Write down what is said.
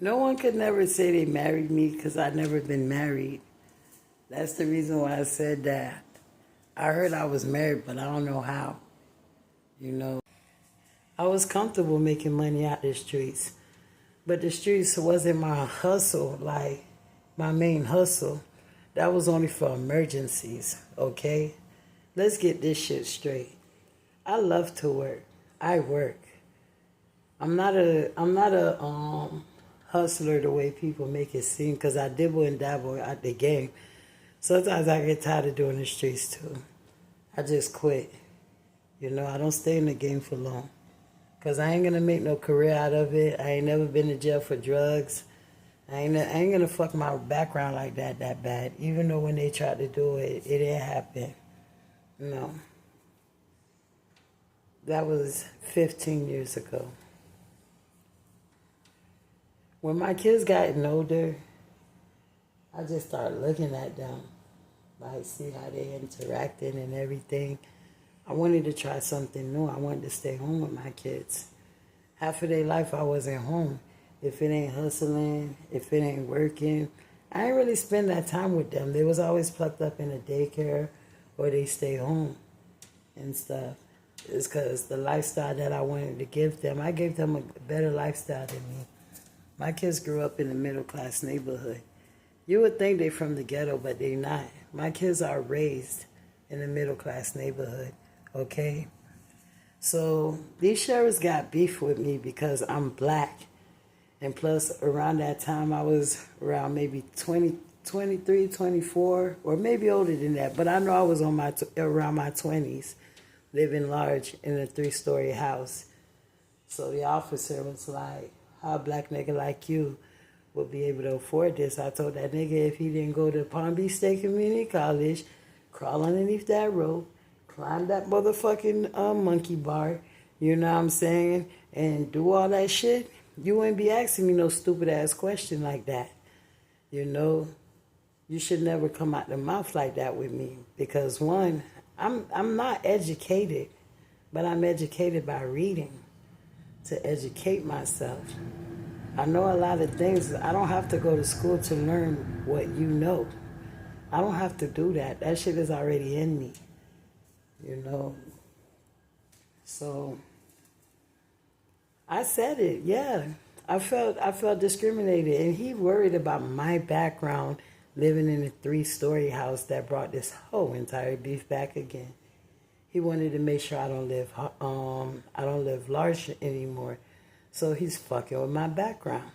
No one could never say they married me because I never been married. That's the reason why I said that. I heard I was married, but I don't know how. You know, I was comfortable making money out the streets, but the streets wasn't my hustle, like my main hustle. That was only for emergencies, okay? Let's get this shit straight. I love to work. I work. I'm not a hustler the way people make it seem because I dibble and dabble out the game. Sometimes I get tired of doing the streets too. I just quit. You know, I don't stay in the game for long because I ain't gonna make no career out of it. I ain't never been to jail for drugs. I ain't gonna fuck my background like that bad. Even though when they tried to do it, it didn't happen. No. That was 15 years ago. When my kids gotten older, I just started looking at them, like see how they interacting and everything. I wanted to try something new. I wanted to stay home with my kids. Half of their life I wasn't home. If it ain't hustling, if it ain't working, I ain't really spend that time with them. They was always plucked up in a daycare or they stay home and stuff. It's because the lifestyle that I wanted to give them, I gave them a better lifestyle than me. My kids grew up in a middle-class neighborhood. You would think they from the ghetto, but they not. My kids are raised in a middle-class neighborhood, okay? So these sheriffs got beef with me because I'm black. And plus, around that time, I was around maybe 20, 23, 24, or maybe older than that. But I know I was on around my 20s, living large in a 3-story house. So the officer was like, how a black nigga like you will be able to afford this? I told that nigga if he didn't go to Palm Beach State Community College, crawl underneath that rope, climb that motherfucking monkey bar, you know what I'm saying, and do all that shit, you wouldn't be asking me no stupid ass question like that. You know, you should never come out the mouth like that with me because one, I'm not educated, but I'm educated by reading to educate myself. I know a lot of things. I don't have to go to school to learn what you know. I don't have to do that. That shit is already in me, you know. So I said it, yeah. I felt discriminated, and he worried about my background living in a 3-story house that brought this whole entire beef back again. He wanted to make sure I don't live large anymore. So he's fucking with my background.